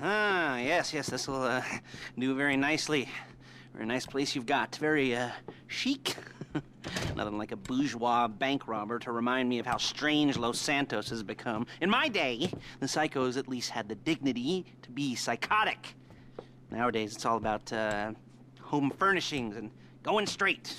Ah, yes, this'll do very nicely. Very nice place you've got. Very chic. Nothing like a bourgeois bank robber to remind me of how strange Los Santos has become. In my day, the psychos at least had the dignity to be psychotic. Nowadays, it's all about home furnishings and going straight.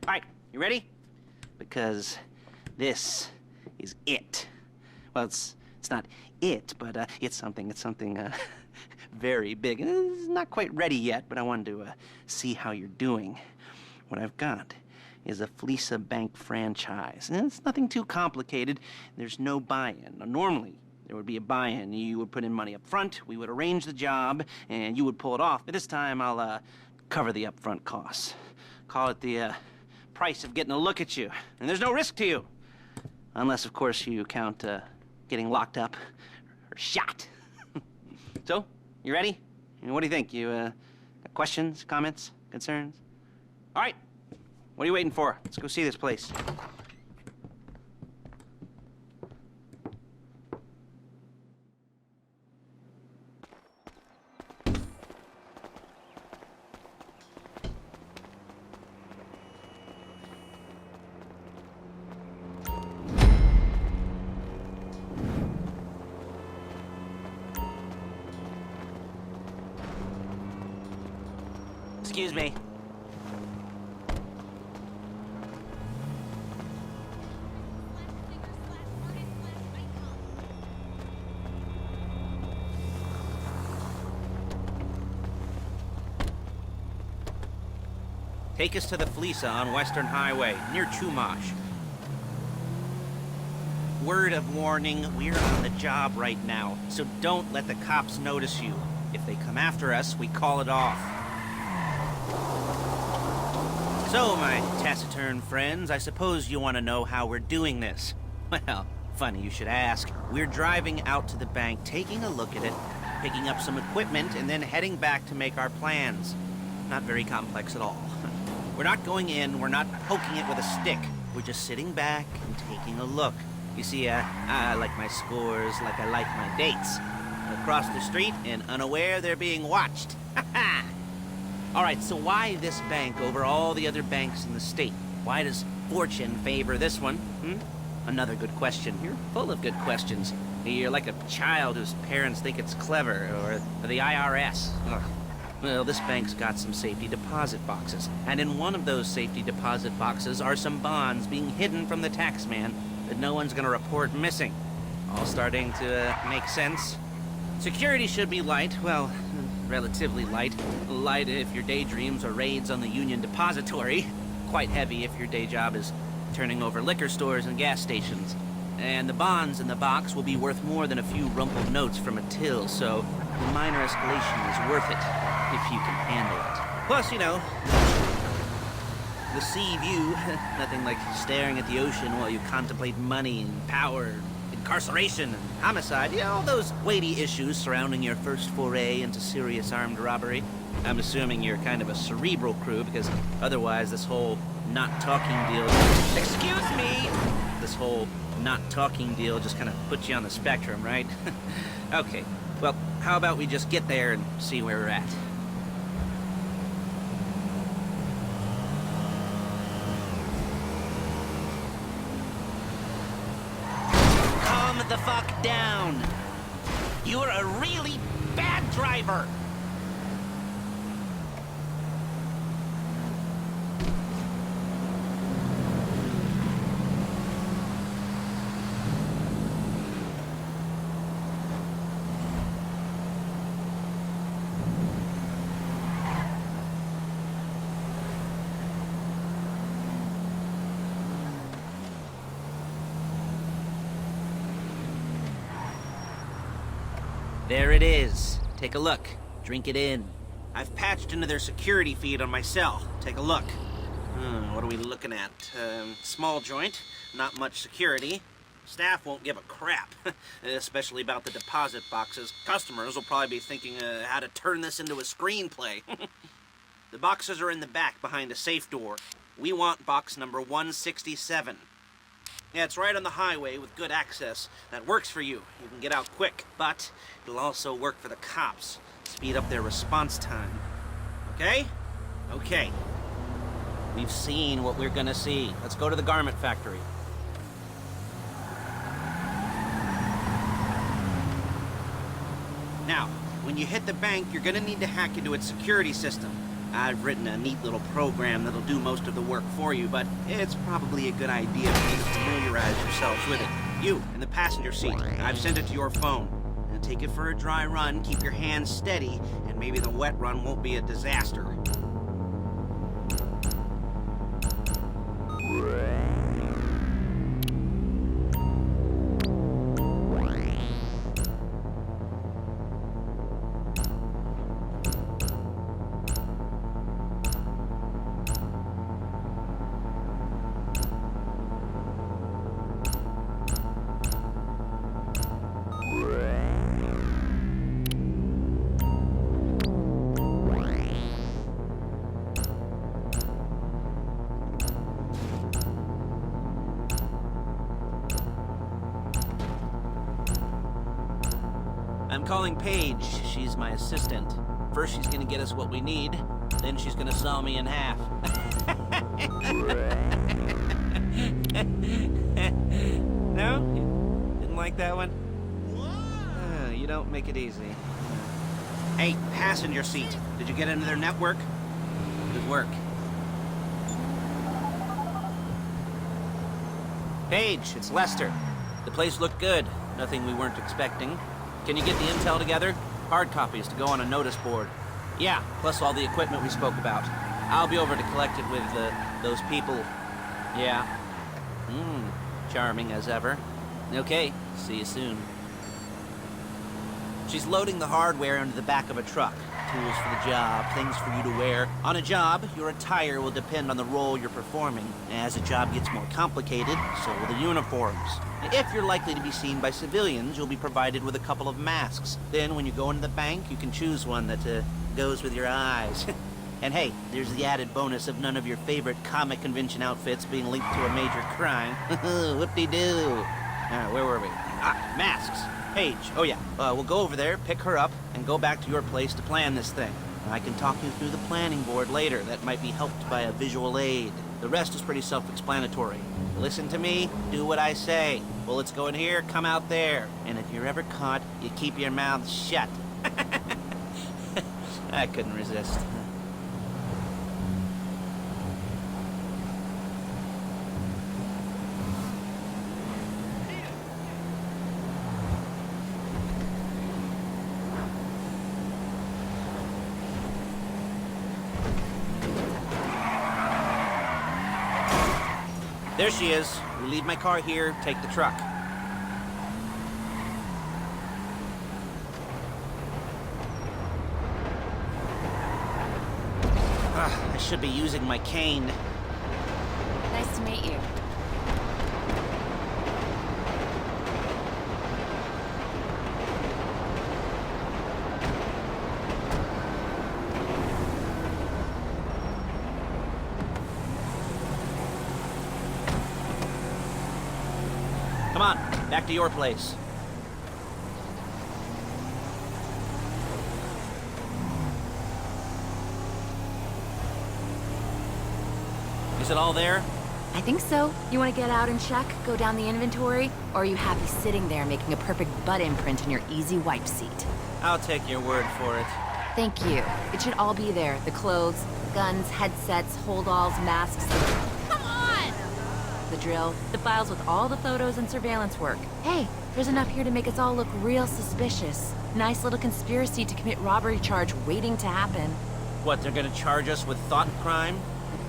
All right, you ready? Because this is it. Well, it's not it, but it's something very big. It's not quite ready yet, but I wanted to see how you're doing. What I've got is a Fleeca bank franchise. And it's nothing too complicated. There's no buy-in. Now, normally, there would be a buy-in. You would put in money up front, we would arrange the job, and you would pull it off. But this time, I'll cover the upfront costs. Call it the price of getting a look at you. And there's no risk to you. Unless, of course, you count getting locked up or shot. So, you ready? What do you think? You got questions, comments, concerns? All right. What are you waiting for? Let's go see this place. Excuse me. Take us to the Fleeca on Western Highway, near Chumash. Word of warning, we're on the job right now, so don't let the cops notice you. If they come after us, we call it off. So, my taciturn friends, I suppose you want to know how we're doing this. Well, funny you should ask. We're driving out to the bank, taking a look at it, picking up some equipment, and then heading back to make our plans. Not very complex at all. We're not going in, we're not poking it with a stick. We're just sitting back and taking a look. You see, I like my scores like I like my dates. Across the street and unaware they're being watched. Ha-ha! All right, so why this bank over all the other banks in the state? Why does fortune favor this one? Another good question. You're full of good questions. You're like a child whose parents think it's clever, or the IRS. Ugh. Well, this bank's got some safety deposit boxes, and in one of those safety deposit boxes are some bonds being hidden from the tax man that no one's gonna report missing. All starting to make sense. Security should be light, well, relatively light. Light if your daydreams are raids on the Union Depository. Quite heavy if your day job is turning over liquor stores and gas stations. And the bonds in the box will be worth more than a few rumpled notes from a till, so the minor escalation is worth it, if you can handle it. Plus, you know, the sea view, nothing like staring at the ocean while you contemplate money and power, incarceration and homicide, you know, all those weighty issues surrounding your first foray into serious armed robbery. I'm assuming you're kind of a cerebral crew, because otherwise this whole not talking deal... Excuse me! This whole not talking deal just kind of puts you on the spectrum, right? Okay, well, how about we just get there and see where we're at? Calm the fuck down! You're a really bad driver! There it is. Take a look. Drink it in. I've patched into their security feed on my cell. Take a look. What are we looking at? Small joint, not much security. Staff won't give a crap, especially about the deposit boxes. Customers will probably be thinking how to turn this into a screenplay. The boxes are in the back behind a safe door. We want box number 167. Yeah, it's right on the highway with good access. That works for you. You can get out quick, but it'll also work for the cops. Speed up their response time. Okay? Okay. We've seen what we're gonna see. Let's go to the garment factory. Now, when you hit the bank, you're gonna need to hack into its security system. I've written a neat little program that'll do most of the work for you, but it's probably a good idea for you to familiarize yourselves with it. You, in the passenger seat. I've sent it to your phone. Now take it for a dry run, keep your hands steady, and maybe the wet run won't be a disaster. I'm calling Paige. She's my assistant. First she's gonna get us what we need, then she's gonna saw me in half. No? You didn't like that one? You don't make it easy. Hey, passenger seat. Did you get into their network? Good work. Paige, it's Lester. The place looked good. Nothing we weren't expecting. Can you get the intel together? Hard copies to go on a notice board. Yeah, plus all the equipment we spoke about. I'll be over to collect it with those people. Yeah. Charming as ever. Okay, see you soon. She's loading the hardware into the back of a truck. Tools for the job, things for you to wear. On a job, your attire will depend on the role you're performing. As the job gets more complicated, so will the uniforms. If you're likely to be seen by civilians, you'll be provided with a couple of masks. Then when you go into the bank, you can choose one that goes with your eyes. And hey, there's the added bonus of none of your favorite comic convention outfits being linked to a major crime. Whoop-de-doo. Where were we? Masks. Paige. Oh yeah, we'll go over there, pick her up, and go back to your place to plan this thing. I can talk you through the planning board later. That might be helped by a visual aid. The rest is pretty self-explanatory. Listen to me, do what I say. Bullets go in here, come out there. And if you're ever caught, you keep your mouth shut. I couldn't resist. There she is. We leave my car here, take the truck. I should be using my cane. Nice to meet you. Come on, back to your place. Is it all there? I think so. You want to get out and check, go down the inventory, or are you happy sitting there making a perfect butt imprint in your easy wipe seat? I'll take your word for it. Thank you. It should all be there. The clothes, guns, headsets, holdalls, masks. Come on! The drill, the files with all the photos and surveillance work. Hey, there's enough here to make us all look real suspicious. Nice little conspiracy to commit robbery charge waiting to happen. What, they're gonna charge us with thought crime?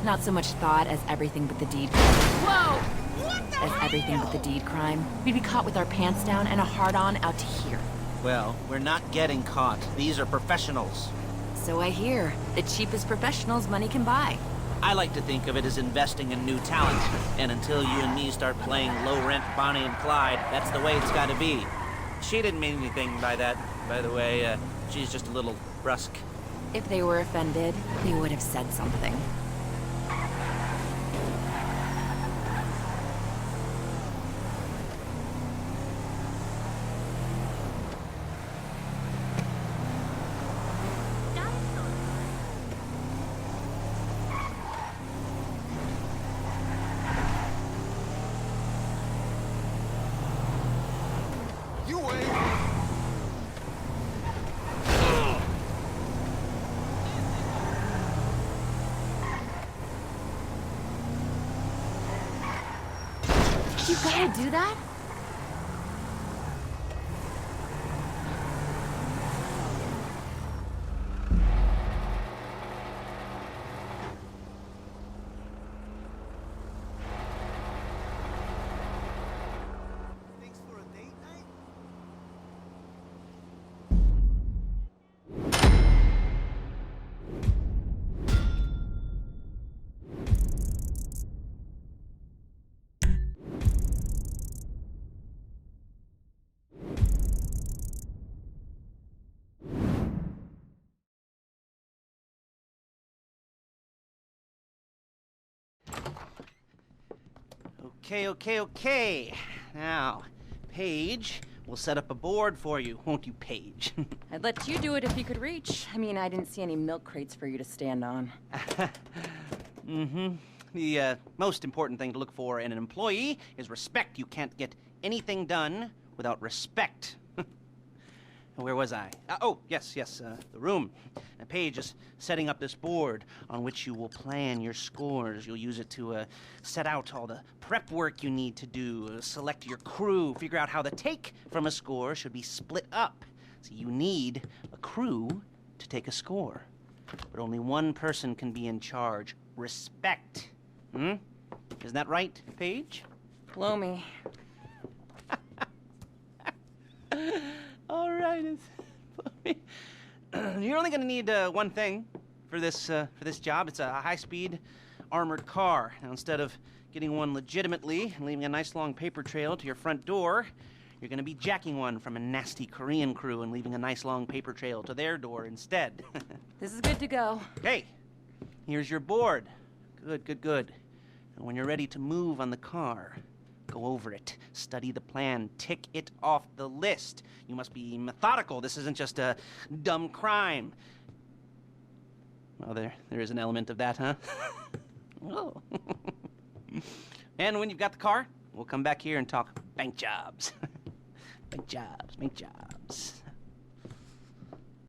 Not so much thought as everything but the deed crime. Whoa! What the As everything but the deed crime. We'd be caught with our pants down and a hard-on out to here. Well, we're not getting caught. These are professionals. So I hear. The cheapest professionals money can buy. I like to think of it as investing in new talent. And until you and me start playing low-rent Bonnie and Clyde, that's the way it's gotta be. She didn't mean anything by that, by the way. She's just a little brusque. If they were offended, they would have said something. You wait. You gotta do that? Thanks for a date night? Okay. Now, Paige will set up a board for you, won't you, Paige? I'd let you do it if you could reach. I mean, I didn't see any milk crates for you to stand on. The most important thing to look for in an employee is respect. You can't get anything done without respect. Where was I? Yes, the room. Paige is setting up this board on which you will plan your scores. You'll use it to set out all the prep work you need to do, select your crew, figure out how the take from a score should be split up. So you need a crew to take a score. But only one person can be in charge. Respect. Isn't that right, Paige? Blow me. All right. You're only going to need one thing for this job. It's a high-speed armored car. Now, instead of getting one legitimately and leaving a nice long paper trail to your front door, you're going to be jacking one from a nasty Korean crew and leaving a nice long paper trail to their door instead. This is good to go. Hey, here's your board. Good. And when you're ready to move on the car, go over it, study the plan, tick it off the list. You must be methodical. This isn't just a dumb crime. Well, there is an element of that, huh? Oh. And when you've got the car, we'll come back here and talk bank jobs. Bank jobs.